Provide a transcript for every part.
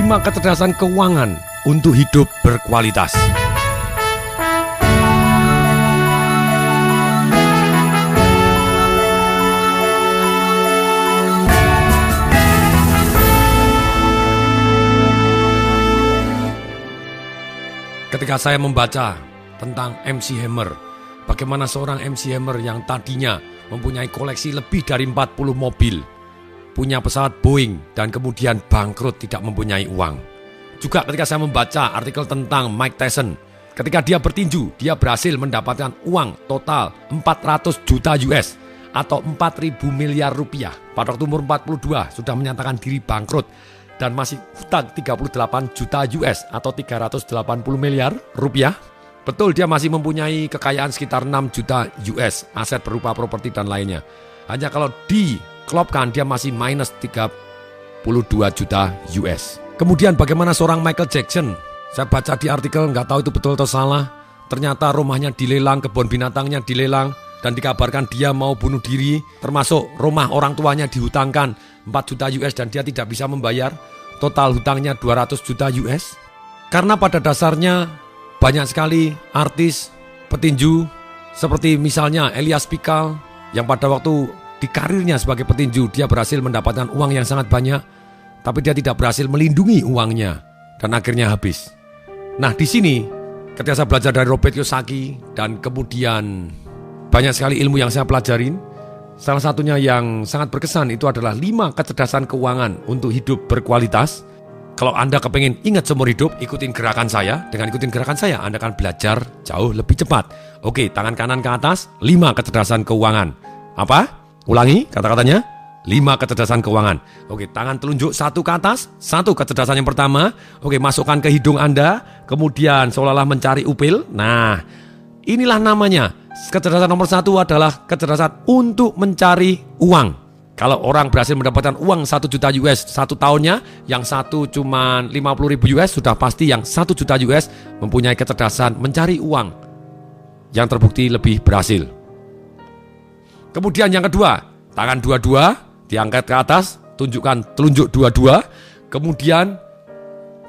5 kecerdasan keuangan untuk hidup berkualitas. Ketika saya membaca tentang MC Hammer, bagaimana seorang MC Hammer yang tadinya mempunyai koleksi lebih dari 40 mobil, punya pesawat Boeing, dan kemudian bangkrut tidak mempunyai uang. Juga ketika saya membaca artikel tentang Mike Tyson, ketika dia bertinju, dia berhasil mendapatkan uang total 400 juta US atau 4.000 miliar rupiah. Pada waktu umur 42 sudah menyatakan diri bangkrut dan masih hutang 38 juta US atau 380 miliar rupiah. Betul, dia masih mempunyai kekayaan sekitar 6 juta US, aset berupa properti dan lainnya. Hanya kalau dikelopkan dia masih minus 32 juta US. Kemudian bagaimana seorang Michael Jackson? Saya baca di artikel, nggak tahu itu betul atau salah. Ternyata rumahnya dilelang, kebun binatangnya dilelang, dan dikabarkan dia mau bunuh diri. Termasuk rumah orang tuanya dihutangkan 4 juta US dan dia tidak bisa membayar. Total hutangnya 200 juta US. Karena pada dasarnya banyak sekali artis, petinju, seperti misalnya Elias Pikal, yang pada waktu di karirnya sebagai petinju, dia berhasil mendapatkan uang yang sangat banyak, tapi dia tidak berhasil melindungi uangnya, dan akhirnya habis. Nah di sini, ketika saya belajar dari Robert Kiyosaki, dan kemudian banyak sekali ilmu yang saya pelajarin, salah satunya yang sangat berkesan itu adalah 5 kecerdasan keuangan untuk hidup berkualitas. Kalau Anda kepengen ingat seumur hidup, ikutin gerakan saya. Dengan ikutin gerakan saya, Anda akan belajar jauh lebih cepat. Oke, tangan kanan ke atas, 5 kecerdasan keuangan. Apa? Ulangi kata-katanya, 5 kecerdasan keuangan. Oke, tangan telunjuk 1 ke atas, 1 kecerdasan yang pertama. Oke, masukkan ke hidung Anda, kemudian seolah-olah mencari upil. Nah, inilah namanya. Kecerdasan nomor 1 adalah kecerdasan untuk mencari uang. Kalau orang berhasil mendapatkan uang 1 juta US 1 tahunnya, yang satu cuma 50.000 US, sudah pasti yang 1 juta US mempunyai kecerdasan mencari uang yang terbukti lebih berhasil. Kemudian yang kedua, tangan dua-dua diangkat ke atas, tunjukkan telunjuk dua-dua, kemudian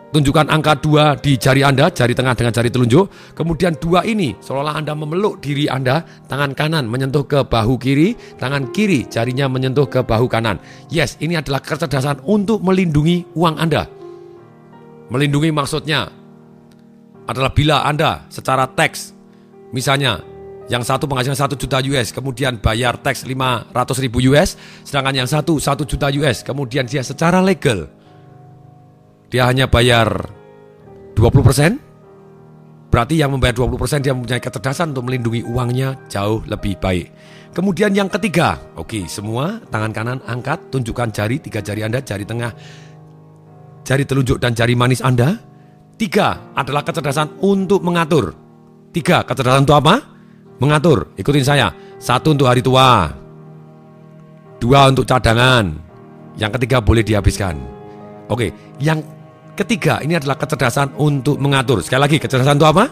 tunjukkan angka 2 di jari Anda, jari tengah dengan jari telunjuk. Kemudian 2 ini seolah-olah Anda memeluk diri Anda. Tangan kanan menyentuh ke bahu kiri, tangan kiri jarinya menyentuh ke bahu kanan. Yes, ini adalah kecerdasan untuk melindungi uang Anda. Melindungi maksudnya adalah bila Anda secara teks, misalnya yang satu penghasilan 1 juta US, kemudian bayar teks 500.000 US, sedangkan yang satu 1 juta US, kemudian dia secara legal dia hanya bayar 20%, berarti yang membayar 20% dia mempunyai kecerdasan untuk melindungi uangnya jauh lebih baik. Kemudian yang ketiga, oke, semua tangan kanan angkat, tunjukkan jari, 3 jari Anda, jari tengah, jari telunjuk dan jari manis Anda. 3 adalah kecerdasan untuk mengatur. 3 kecerdasan untuk apa? Mengatur. Ikutin saya. 1 untuk hari tua, 2 untuk cadangan, yang ketiga boleh dihabiskan. Oke, yang ketiga ini adalah kecerdasan untuk mengatur. Sekali lagi, kecerdasan untuk apa?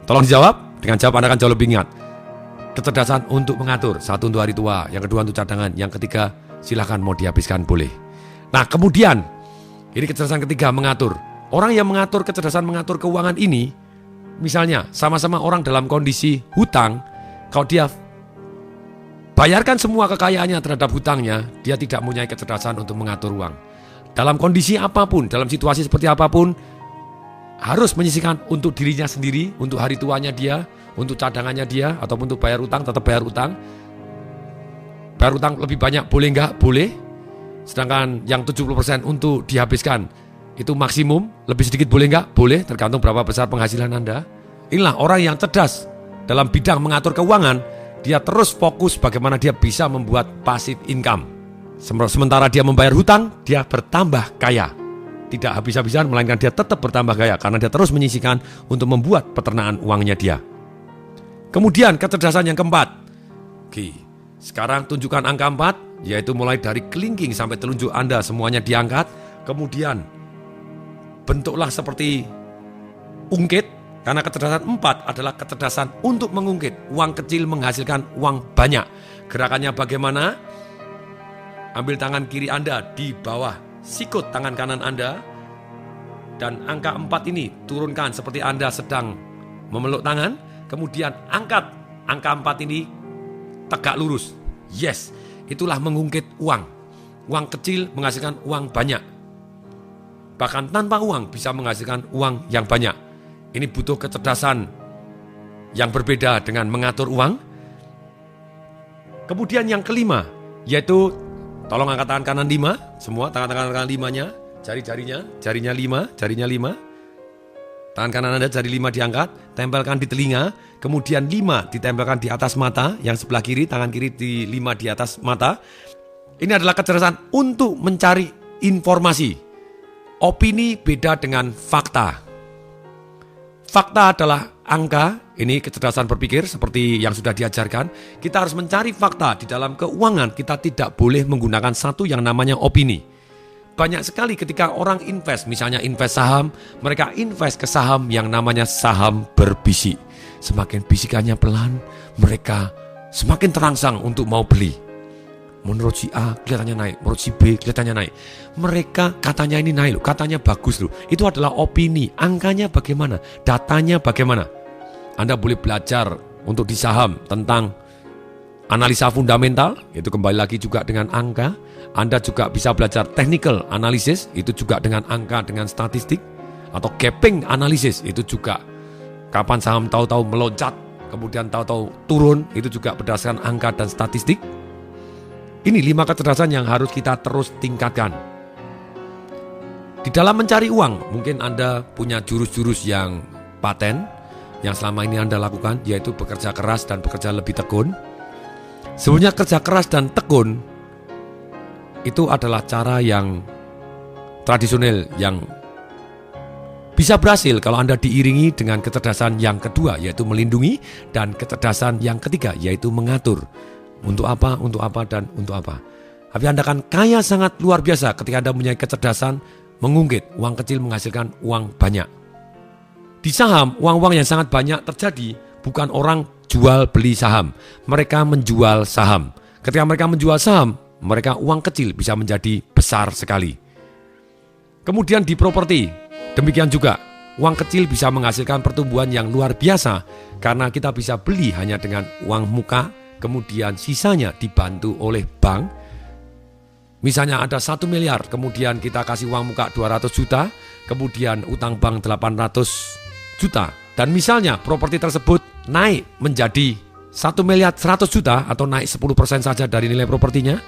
Tolong dijawab. Dengan jawab Anda akan jauh lebih ingat. Kecerdasan untuk mengatur. 1 untuk hari tua, yang kedua untuk cadangan, yang ketiga silahkan mau dihabiskan boleh. Nah kemudian, ini kecerdasan ketiga, mengatur. Orang yang mengatur kecerdasan mengatur keuangan ini, misalnya sama-sama orang dalam kondisi hutang, kalau dia bayarkan semua kekayaannya terhadap hutangnya, dia tidak mempunyai kecerdasan untuk mengatur uang. Dalam kondisi apapun, dalam situasi seperti apapun, harus menyisihkan untuk dirinya sendiri, untuk hari tuanya dia, untuk cadangannya dia, ataupun untuk bayar utang, tetap bayar utang. Bayar utang lebih banyak boleh nggak? Boleh. Sedangkan yang 70% untuk dihabiskan, itu maksimum. Lebih sedikit boleh nggak? Boleh, tergantung berapa besar penghasilan Anda. Inilah orang yang cerdas dalam bidang mengatur keuangan. Dia terus fokus bagaimana dia bisa membuat passive income. Sementara dia membayar hutang, dia bertambah kaya. Tidak habis-habisan, melainkan dia tetap bertambah kaya karena dia terus menyisihkan untuk membuat peternakan uangnya dia. Kemudian kecerdasan yang keempat. Oke, sekarang tunjukkan angka 4, yaitu mulai dari kelingking sampai telunjuk Anda semuanya diangkat. Kemudian bentuklah seperti ungkit, karena kecerdasan 4 adalah kecerdasan untuk mengungkit. Uang kecil menghasilkan uang banyak. Gerakannya bagaimana? Ambil tangan kiri Anda di bawah sikut tangan kanan Anda. dan angka 4 ini turunkan seperti Anda sedang memeluk tangan. Kemudian angkat angka 4 ini tegak lurus. Yes, itulah mengungkit uang. Uang kecil menghasilkan uang banyak. Bahkan tanpa uang bisa menghasilkan uang yang banyak. Ini butuh kecerdasan yang berbeda dengan mengatur uang. Kemudian yang kelima, yaitu tolong angkat tangan kanan 5, semua tangan kanan 5-nya, jarinya 5. Tangan kanan Anda jari 5 diangkat, tempelkan di telinga, kemudian 5 ditempelkan di atas mata, yang sebelah kiri, tangan kiri di 5 di atas mata. Ini adalah kecerdasan untuk mencari informasi. Opini beda dengan fakta. Fakta adalah angka, ini kecerdasan berpikir seperti yang sudah diajarkan. Kita harus mencari fakta di dalam keuangan, kita tidak boleh menggunakan satu yang namanya opini. Banyak sekali ketika orang invest, misalnya invest saham, mereka invest ke saham yang namanya saham berbisik. Semakin bisikannya pelan, mereka semakin terangsang untuk mau beli. Menurut si A kelihatannya naik, menurut si B kelihatannya naik. Mereka katanya ini naik loh, katanya bagus loh. Itu adalah opini, angkanya bagaimana, datanya bagaimana. Anda boleh belajar untuk di saham tentang analisa fundamental, itu kembali lagi juga dengan angka. Anda juga bisa belajar technical analysis, itu juga dengan angka, dengan statistik. Atau gapping analysis, itu juga kapan saham tahu-tahu meloncat, kemudian tahu-tahu turun, itu juga berdasarkan angka dan statistik. Ini 5 kecerdasan yang harus kita terus tingkatkan. Di dalam mencari uang, mungkin Anda punya jurus-jurus yang paten, yang selama ini Anda lakukan, yaitu bekerja keras dan bekerja lebih tekun. Sebenarnya kerja keras dan tekun itu adalah cara yang tradisional yang bisa berhasil kalau Anda diiringi dengan kecerdasan yang kedua, yaitu melindungi, dan kecerdasan yang ketiga, yaitu mengatur. Untuk apa, dan untuk apa. Tapi Anda akan kaya sangat luar biasa ketika Anda mempunyai kecerdasan mengungkit uang kecil menghasilkan uang banyak. Di saham, uang-uang yang sangat banyak terjadi bukan orang jual beli saham. Mereka menjual saham. Ketika mereka menjual saham, mereka uang kecil bisa menjadi besar sekali. Kemudian di properti, demikian juga. Uang kecil bisa menghasilkan pertumbuhan yang luar biasa karena kita bisa beli hanya dengan uang muka, kemudian sisanya dibantu oleh bank. Misalnya ada 1 miliar, kemudian kita kasih uang muka 200 juta, kemudian utang bank 800 juta. Dan misalnya properti tersebut naik menjadi 1 miliar 100 juta atau naik 10% saja dari nilai propertinya.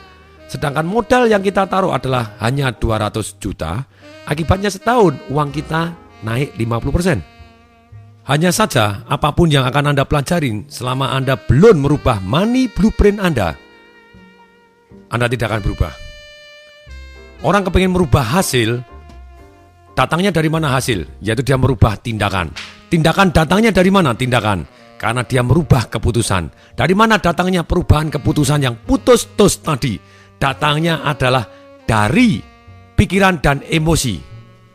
Sedangkan modal yang kita taruh adalah hanya 200 juta. Akibatnya setahun uang kita naik 50%. Hanya saja apapun yang akan Anda pelajarin selama Anda belum merubah money blueprint Anda tidak akan berubah. Orang kepingin merubah hasil, datangnya dari mana hasil? Yaitu dia merubah tindakan. Tindakan datangnya dari mana tindakan? Karena dia merubah keputusan. Dari mana datangnya perubahan keputusan yang putus-tus tadi? Datangnya adalah dari pikiran dan emosi.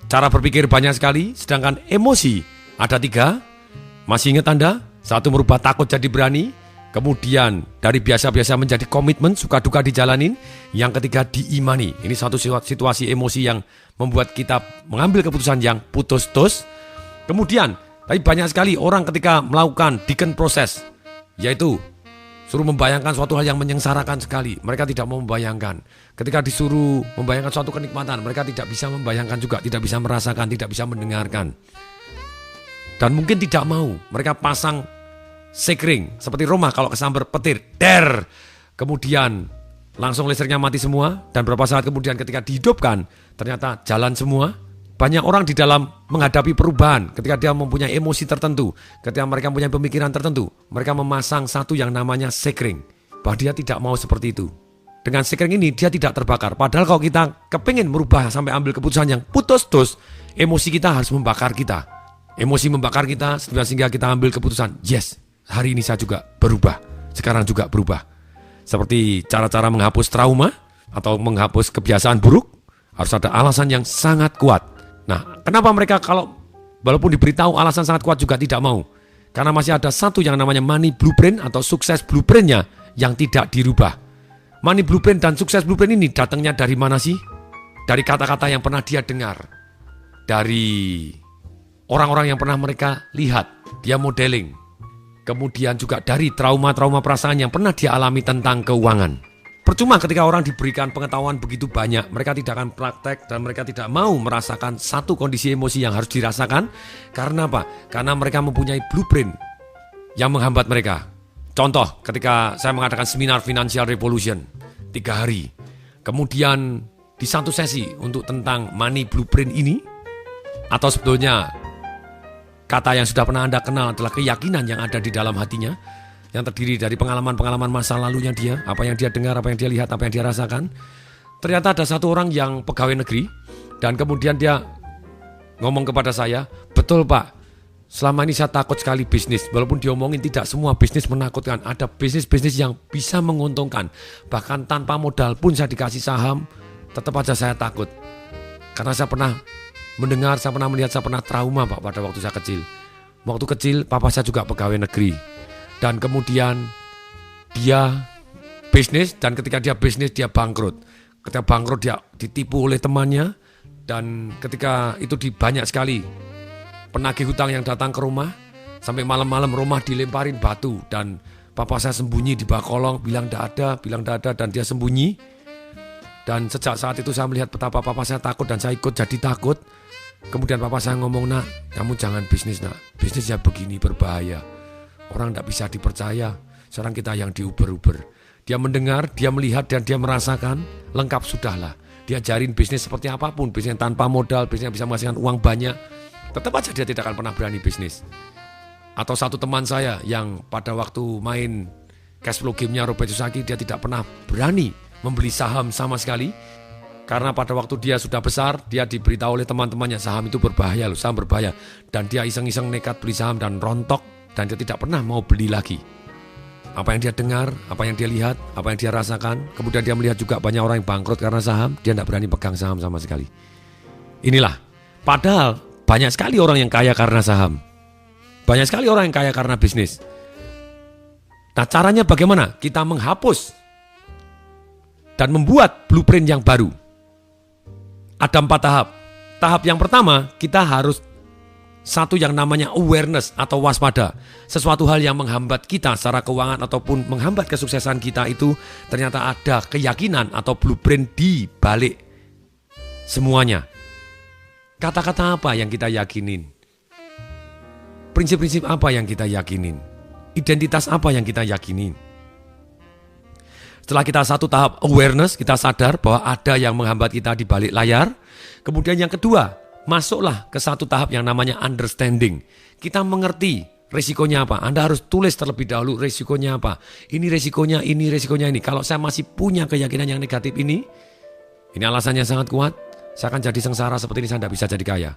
Cara berpikir banyak sekali, sedangkan emosi ada 3. Masih ingat Anda? 1 merubah takut jadi berani. Kemudian dari biasa-biasa menjadi komitmen, suka duka dijalanin. Yang ketiga diimani. Ini satu situasi emosi yang membuat kita mengambil keputusan yang putus-tus. Kemudian, tapi banyak sekali orang ketika melakukan deacon proses, yaitu suruh membayangkan suatu hal yang menyengsarakan sekali. Mereka tidak mau membayangkan. Ketika disuruh membayangkan suatu kenikmatan, mereka tidak bisa membayangkan juga, tidak bisa merasakan, tidak bisa mendengarkan. Dan mungkin tidak mau. Mereka pasang sekring seperti rumah kalau kesambar petir, der. Kemudian langsung listriknya mati semua. Dan beberapa saat kemudian ketika dihidupkan, ternyata jalan semua. Banyak orang di dalam menghadapi perubahan ketika dia mempunyai emosi tertentu, ketika mereka mempunyai pemikiran tertentu, mereka memasang satu yang namanya sekring. Bahwa dia tidak mau seperti itu. Dengan sekring ini dia tidak terbakar. Padahal kalau kita kepingin merubah sampai ambil keputusan yang putus-tus, emosi kita harus membakar kita. Emosi membakar kita sehingga kita ambil keputusan, yes, hari ini saya juga berubah, sekarang juga berubah. Seperti cara-cara menghapus trauma atau menghapus kebiasaan buruk, harus ada alasan yang sangat kuat. Nah, kenapa mereka kalau walaupun diberitahu alasan sangat kuat juga tidak mau? Karena masih ada satu yang namanya money blueprint atau sukses blueprintnya yang tidak dirubah. Money blueprint dan sukses blueprint ini datangnya dari mana sih? Dari kata-kata yang pernah dia dengar. dari orang-orang yang pernah mereka lihat, dia modeling. Kemudian juga dari trauma-trauma perasaan yang pernah dia alami tentang keuangan. Percuma ketika orang diberikan pengetahuan begitu banyak, mereka tidak akan praktek dan mereka tidak mau merasakan satu kondisi emosi yang harus dirasakan. Karena apa? Karena mereka mempunyai blueprint yang menghambat mereka. Contoh, ketika saya mengadakan seminar Financial Revolution 3 hari. Kemudian di satu sesi untuk tentang money blueprint ini, atau sebetulnya kata yang sudah pernah Anda kenal adalah keyakinan yang ada di dalam hatinya, yang terdiri dari pengalaman-pengalaman masa lalunya dia, apa yang dia dengar, apa yang dia lihat, apa yang dia rasakan. Ternyata ada satu orang yang pegawai negeri, dan kemudian dia ngomong kepada saya, betul Pak, selama ini saya takut sekali bisnis. Walaupun diomongin tidak semua bisnis menakutkan, ada bisnis-bisnis yang bisa menguntungkan. Bahkan tanpa modal pun saya dikasih saham, tetap aja saya takut. Karena saya pernah mendengar, saya pernah melihat, saya pernah trauma Pak pada waktu saya kecil. Waktu kecil papa saya juga pegawai negeri. Dan kemudian dia bisnis, dan ketika dia bisnis dia bangkrut. Ketika bangkrut dia ditipu oleh temannya, dan ketika itu banyak sekali penagih hutang yang datang ke rumah, sampai malam-malam rumah dilemparin batu, dan papa saya sembunyi di bawah kolong, bilang tidak ada, dan dia sembunyi. Dan sejak saat itu saya melihat betapa papa saya takut, dan saya ikut jadi takut. Kemudian papa saya ngomong, nak, kamu jangan bisnis nak, bisnis ya begini berbahaya. Orang tidak bisa dipercaya. Sekarang kita yang diuber-uber. Dia mendengar, dia melihat, dan dia merasakan. Lengkap sudahlah. Dia ajarin bisnis seperti apapun. Bisnis tanpa modal, bisnis yang bisa menghasilkan uang banyak. Tetap aja dia tidak akan pernah berani bisnis. Atau satu teman saya yang pada waktu main cash flow game-nya Robert Kiyosaki, dia tidak pernah berani membeli saham sama sekali. Karena pada waktu dia sudah besar, dia diberitahu oleh teman-temannya, saham itu berbahaya loh, saham berbahaya. Dan dia iseng-iseng nekat beli saham dan rontok. Dan dia tidak pernah mau beli lagi. Apa yang dia dengar, apa yang dia lihat, apa yang dia rasakan. Kemudian dia melihat juga banyak orang yang bangkrut karena saham. Dia tidak berani pegang saham sama sekali. Inilah. Padahal banyak sekali orang yang kaya karena saham. Banyak sekali orang yang kaya karena bisnis. Nah, caranya bagaimana? Kita menghapus dan membuat blueprint yang baru. Ada 4 tahap. Tahap yang pertama, kita harus satu yang namanya awareness atau waspada. Sesuatu hal yang menghambat kita secara keuangan ataupun menghambat kesuksesan kita itu ternyata ada keyakinan atau blueprint di balik semuanya. Kata-kata apa yang kita yakinin? Prinsip-prinsip apa yang kita yakinin? Identitas apa yang kita yakinin? Setelah kita satu tahap awareness, kita sadar bahwa ada yang menghambat kita di balik layar. Kemudian yang kedua, masuklah ke satu tahap yang namanya understanding. Kita mengerti resikonya apa. Anda harus tulis terlebih dahulu resikonya apa. Ini resikonya ini. Kalau saya masih punya keyakinan yang negatif ini alasannya sangat kuat. Saya akan jadi sengsara seperti ini, saya tidak bisa jadi kaya.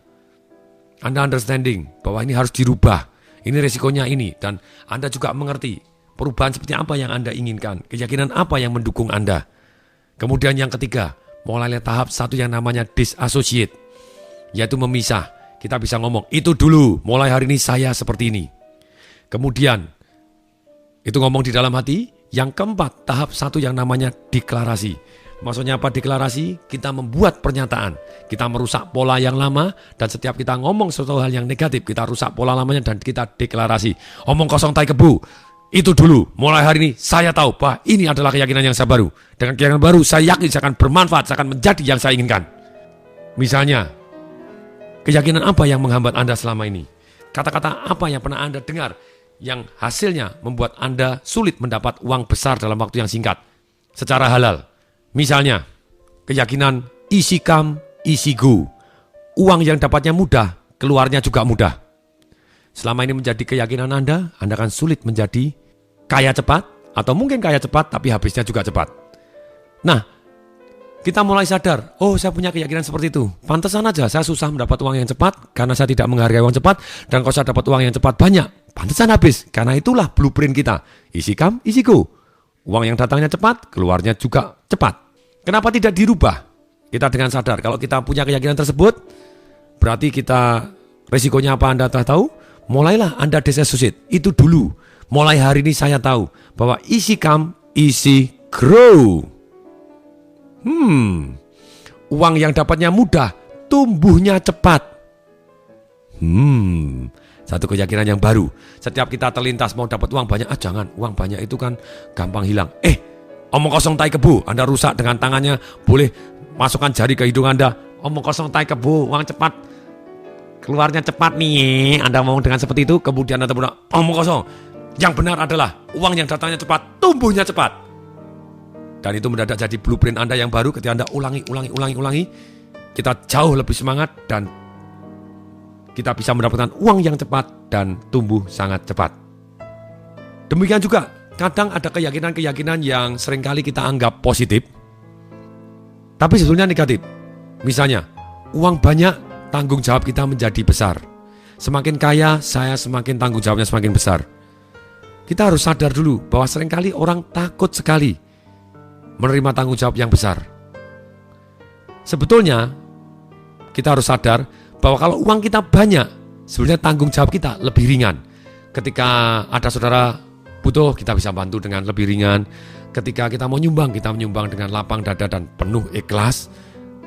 Anda understanding bahwa ini harus dirubah. Ini resikonya ini. Dan Anda juga mengerti perubahan seperti apa yang Anda inginkan. Keyakinan apa yang mendukung Anda. Kemudian yang ketiga, mulai tahap satu yang namanya disassociate. Yaitu memisah. Kita bisa ngomong, itu dulu, mulai hari ini saya seperti ini. Kemudian, itu ngomong di dalam hati. Yang keempat, tahap satu yang namanya deklarasi. Maksudnya apa deklarasi? Kita membuat pernyataan. Kita merusak pola yang lama. Dan setiap kita ngomong sesuatu hal yang negatif, kita rusak pola lamanya dan kita deklarasi. Omong kosong tai kebu. Itu dulu, mulai hari ini saya tahu bahwa ini adalah keyakinan yang saya baru. Dengan keyakinan baru, saya yakin saya akan bermanfaat, saya akan menjadi yang saya inginkan. Misalnya, keyakinan apa yang menghambat Anda selama ini? Kata-kata apa yang pernah Anda dengar yang hasilnya membuat Anda sulit mendapat uang besar dalam waktu yang singkat secara halal? Misalnya, keyakinan easy come, easy go. Uang yang dapatnya mudah, keluarnya juga mudah. Selama ini menjadi keyakinan Anda akan sulit menjadi kaya cepat, atau mungkin kaya cepat tapi habisnya juga cepat. Nah, kita mulai sadar, oh saya punya keyakinan seperti itu. Pantesan aja saya susah mendapat uang yang cepat karena saya tidak menghargai uang cepat. Dan kalau saya dapat uang yang cepat banyak, pantesan habis. Karena itulah blueprint kita. Easy come, easy go. Uang yang datangnya cepat, keluarnya juga cepat. Kenapa tidak dirubah? Kita dengan sadar, kalau kita punya keyakinan tersebut, berarti kita resikonya apa Anda telah tahu? Mulailah Anda disassociate. Itu dulu. Mulai hari ini saya tahu bahwa easy come, easy grow. Uang yang dapatnya mudah, tumbuhnya cepat. Satu keyakinan yang baru. Setiap kita terlintas mau dapat uang banyak, jangan, uang banyak itu kan gampang hilang. Omong kosong tai kebo, Anda rusak dengan tangannya, boleh masukkan jari ke hidung Anda. Omong kosong tai kebo, uang cepat, keluarnya cepat nih. Anda ngomong dengan seperti itu, kemudian Anda bilang, omong kosong. Yang benar adalah uang yang datangnya cepat, tumbuhnya cepat. Dan itu mendadak jadi blueprint Anda yang baru. Ketika Anda ulangi, kita jauh lebih semangat dan kita bisa mendapatkan uang yang cepat dan tumbuh sangat cepat. Demikian juga, kadang ada keyakinan-keyakinan yang seringkali kita anggap positif, tapi sebetulnya negatif. Misalnya, uang banyak, tanggung jawab kita menjadi besar. Semakin kaya, saya semakin tanggung jawabnya semakin besar. Kita harus sadar dulu bahwa seringkali orang takut sekali menerima tanggung jawab yang besar. Sebetulnya, kita harus sadar bahwa kalau uang kita banyak, sebenarnya tanggung jawab kita lebih ringan. Ketika ada saudara butuh, kita bisa bantu dengan lebih ringan. Ketika kita mau nyumbang, kita menyumbang dengan lapang dada dan penuh ikhlas.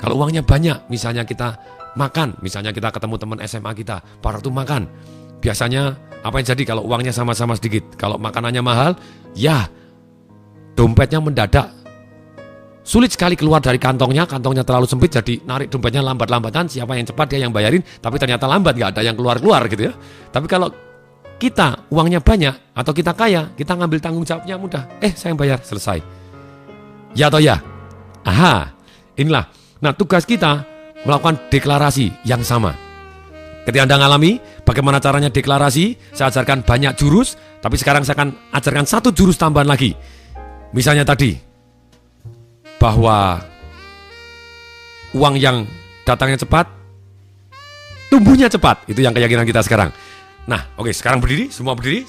Kalau uangnya banyak, misalnya kita makan, misalnya kita ketemu teman SMA kita, para tuh makan. Biasanya apa yang jadi kalau uangnya sama-sama sedikit? Kalau makanannya mahal, ya dompetnya mendadak sulit sekali keluar dari kantongnya terlalu sempit, jadi narik dompetnya lambat-lambatan, siapa yang cepat dia yang bayarin, tapi ternyata lambat, gak ada yang keluar-keluar gitu ya. Tapi kalau kita uangnya banyak atau kita kaya, kita ngambil tanggung jawabnya mudah. Saya yang bayar, selesai. Ya atau ya? Inilah. Nah, tugas kita melakukan deklarasi yang sama. Ketika Anda ngalami bagaimana caranya deklarasi, saya ajarkan banyak jurus, tapi sekarang saya akan ajarkan satu jurus tambahan lagi. Misalnya tadi, bahwa uang yang datangnya cepat, tumbuhnya cepat. Itu yang keyakinan kita sekarang. Nah, oke, sekarang berdiri, semua berdiri.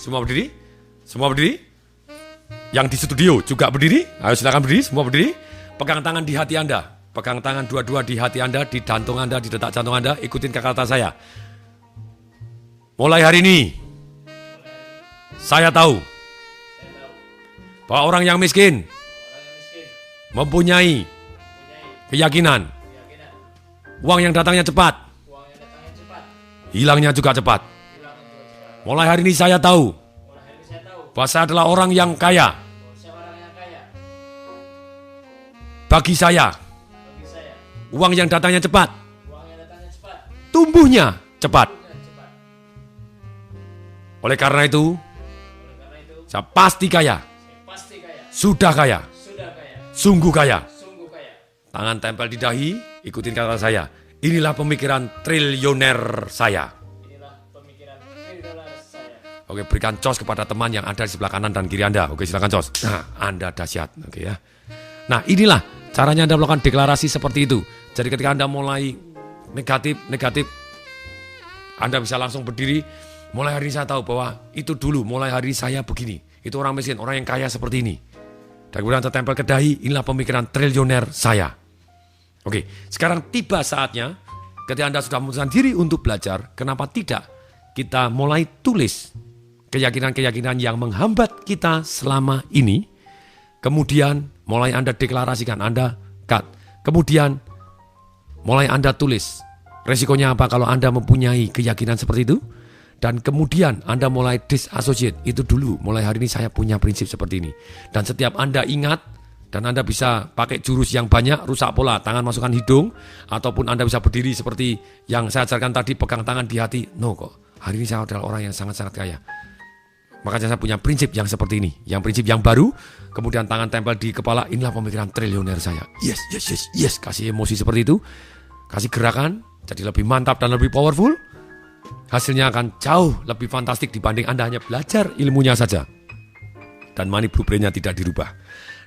Yang di studio juga berdiri. Ayo silakan berdiri, semua berdiri. Pegang tangan di hati Anda. Pegang tangan dua-dua di hati Anda, di jantung Anda, di detak jantung Anda. Ikutin kata saya. Mulai hari ini, saya tahu bahwa orang yang miskin mempunyai keyakinan uang yang datangnya cepat, hilangnya juga cepat. Mulai hari ini saya tahu bahwa saya adalah orang yang kaya. Bagi saya, uang yang datangnya cepat, tumbuhnya cepat. Oleh karena itu, saya pasti kaya. Sudah kaya. Sungguh kaya. Tangan tempel di dahi, ikutin kata saya. Inilah pemikiran triliuner saya. Oke, berikan cos kepada teman yang ada di sebelah kanan dan kiri Anda. Oke, silakan cos. Nah, Anda dahsyat. Oke ya. Nah, inilah caranya Anda melakukan deklarasi seperti itu. Jadi ketika Anda mulai negatif, Anda bisa langsung berdiri. Mulai hari ini saya tahu bahwa itu dulu, mulai hari ini saya begini. Itu orang miskin, orang yang kaya seperti ini. Dan kemudian tertempel ke dahi, inilah pemikiran triliuner saya. Oke, sekarang tiba saatnya ketika Anda sudah memutuskan diri untuk belajar, kenapa tidak kita mulai tulis keyakinan-keyakinan yang menghambat kita selama ini, kemudian mulai Anda deklarasikan, Anda cut. Kemudian mulai Anda tulis resikonya apa kalau Anda mempunyai keyakinan seperti itu. Dan kemudian Anda mulai disassociate. Itu dulu, mulai hari ini saya punya prinsip seperti ini. Dan setiap Anda ingat, dan Anda bisa pakai jurus yang banyak, rusak pola, tangan masukkan hidung, ataupun Anda bisa berdiri seperti yang saya ajarkan tadi, pegang tangan di hati. No kok, hari ini saya adalah orang yang sangat-sangat kaya. Makanya saya punya prinsip yang seperti ini. Yang prinsip yang baru, kemudian tangan tempel di kepala, inilah pemikiran triliuner saya. Yes. Kasih emosi seperti itu, kasih gerakan, jadi lebih mantap dan lebih powerful. Hasilnya akan jauh lebih fantastik dibanding Anda hanya belajar ilmunya saja. Dan money blueprint-nya tidak dirubah.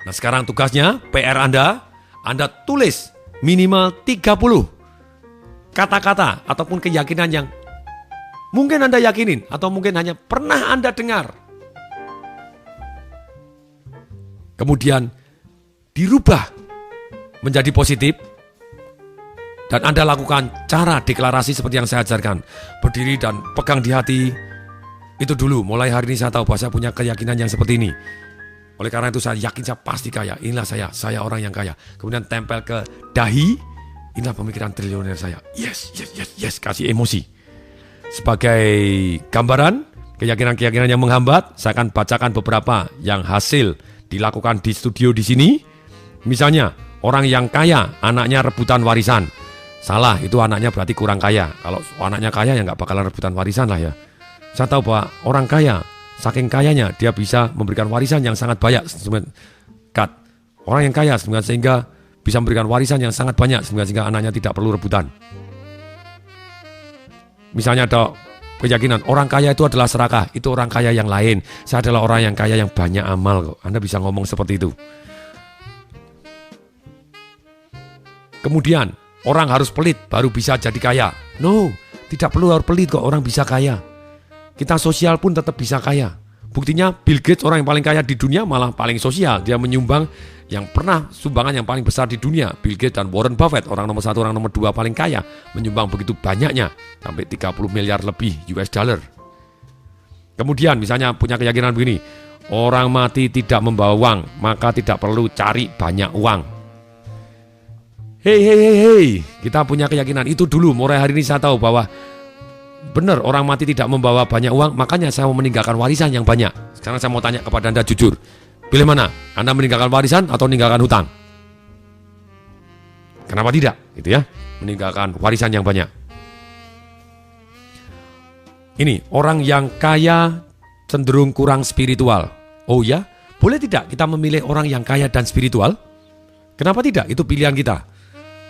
Nah, sekarang tugasnya, PR Anda tulis minimal 30 kata-kata ataupun keyakinan yang mungkin Anda yakinin atau mungkin hanya pernah Anda dengar. Kemudian dirubah menjadi positif. Dan Anda lakukan cara deklarasi seperti yang saya ajarkan. Berdiri dan pegang di hati. Itu dulu, mulai hari ini saya tahu bahwa saya punya keyakinan yang seperti ini. Oleh karena itu saya yakin saya pasti kaya. Inilah saya orang yang kaya. Kemudian tempel ke dahi. Inilah pemikiran triliuner saya. Yes. Kasih emosi. Sebagai gambaran keyakinan-keyakinan yang menghambat, saya akan bacakan beberapa yang hasil dilakukan di studio di sini. Misalnya, orang yang kaya, anaknya rebutan warisan. Salah, itu anaknya berarti kurang kaya. Kalau anaknya kaya ya nggak bakalan rebutan warisan lah ya. Saya tahu bahwa orang kaya, saking kayanya dia bisa memberikan warisan yang sangat banyak. Orang yang kaya sehingga bisa memberikan warisan yang sangat banyak sehingga anaknya tidak perlu rebutan. Misalnya ada keyakinan orang kaya itu adalah serakah, itu orang kaya yang lain. Saya adalah orang yang kaya yang banyak amal kok. Anda bisa ngomong seperti itu. Kemudian, orang harus pelit baru bisa jadi kaya. No, tidak perlu harus pelit kok orang bisa kaya. Kita sosial pun tetap bisa kaya. Buktinya Bill Gates, orang yang paling kaya di dunia, malah paling sosial. Dia menyumbang yang pernah sumbangan yang paling besar di dunia. Bill Gates dan Warren Buffett, orang nomor 1, orang nomor 2 paling kaya, menyumbang begitu banyaknya, sampai 30 miliar lebih US dollar. Kemudian misalnya punya keyakinan begini, orang mati tidak membawa uang, maka tidak perlu cari banyak uang. Hei, kita punya keyakinan itu dulu. Mulai hari ini saya tahu bahwa benar orang mati tidak membawa banyak uang, makanya saya mau meninggalkan warisan yang banyak. Sekarang saya mau tanya kepada Anda jujur, pilih mana? Anda meninggalkan warisan atau meninggalkan hutang? Kenapa tidak? Gitu ya, meninggalkan warisan yang banyak. Ini orang yang kaya cenderung kurang spiritual. Oh ya, boleh tidak kita memilih orang yang kaya dan spiritual? Kenapa tidak? Itu pilihan kita.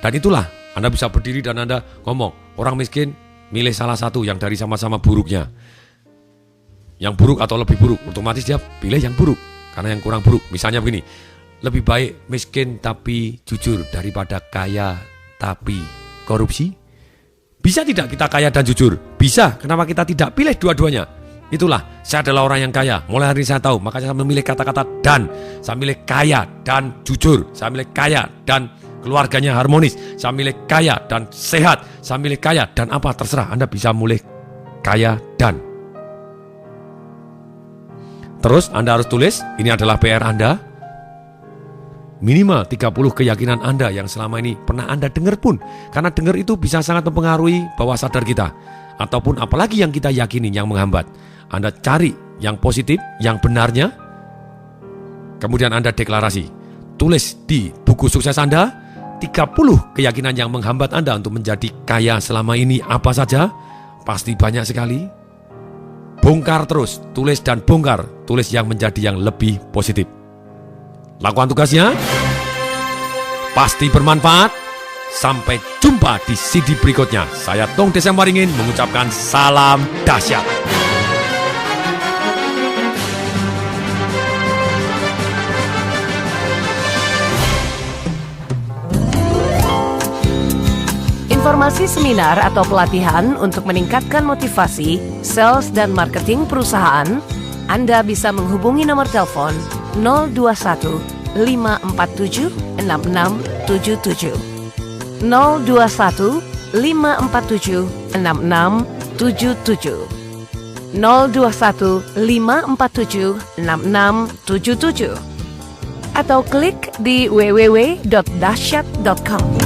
Dan itulah Anda bisa berdiri dan Anda ngomong, orang miskin milih salah satu yang dari sama-sama buruknya. Yang buruk atau lebih buruk, otomatis dia pilih yang buruk karena yang kurang buruk. Misalnya begini, lebih baik miskin tapi jujur daripada kaya tapi korupsi. Bisa tidak kita kaya dan jujur? Bisa. Kenapa kita tidak pilih dua-duanya? Itulah, saya adalah orang yang kaya. Mulai hari ini saya tahu, makanya saya memilih kata-kata dan. Saya milih kaya dan jujur. Saya milih kaya dan keluarganya harmonis. Saya milih kaya dan sehat. Saya milih kaya dan apa, terserah. Anda bisa milih kaya dan. Terus Anda harus tulis, ini adalah PR Anda. Minimal 30 keyakinan Anda yang selama ini pernah Anda dengar pun. Karena dengar itu bisa sangat mempengaruhi bawah sadar kita. Ataupun apalagi yang kita yakini yang menghambat. Anda cari yang positif, yang benarnya. Kemudian Anda deklarasi. Tulis di buku sukses Anda 30 keyakinan yang menghambat Anda untuk menjadi kaya selama ini apa saja. Pasti banyak sekali. Bongkar terus, tulis dan bongkar. Tulis yang menjadi yang lebih positif. Lakukan tugasnya. Pasti bermanfaat. Sampai jumpa di CD berikutnya. Saya Tong Desem Waringin mengucapkan salam dahsyat. Informasi seminar atau pelatihan untuk meningkatkan motivasi, sales dan marketing perusahaan, Anda bisa menghubungi nomor telepon 021 547 6677. 021 547 6677. 021 547 6677. Atau klik di www.dahsyat.com.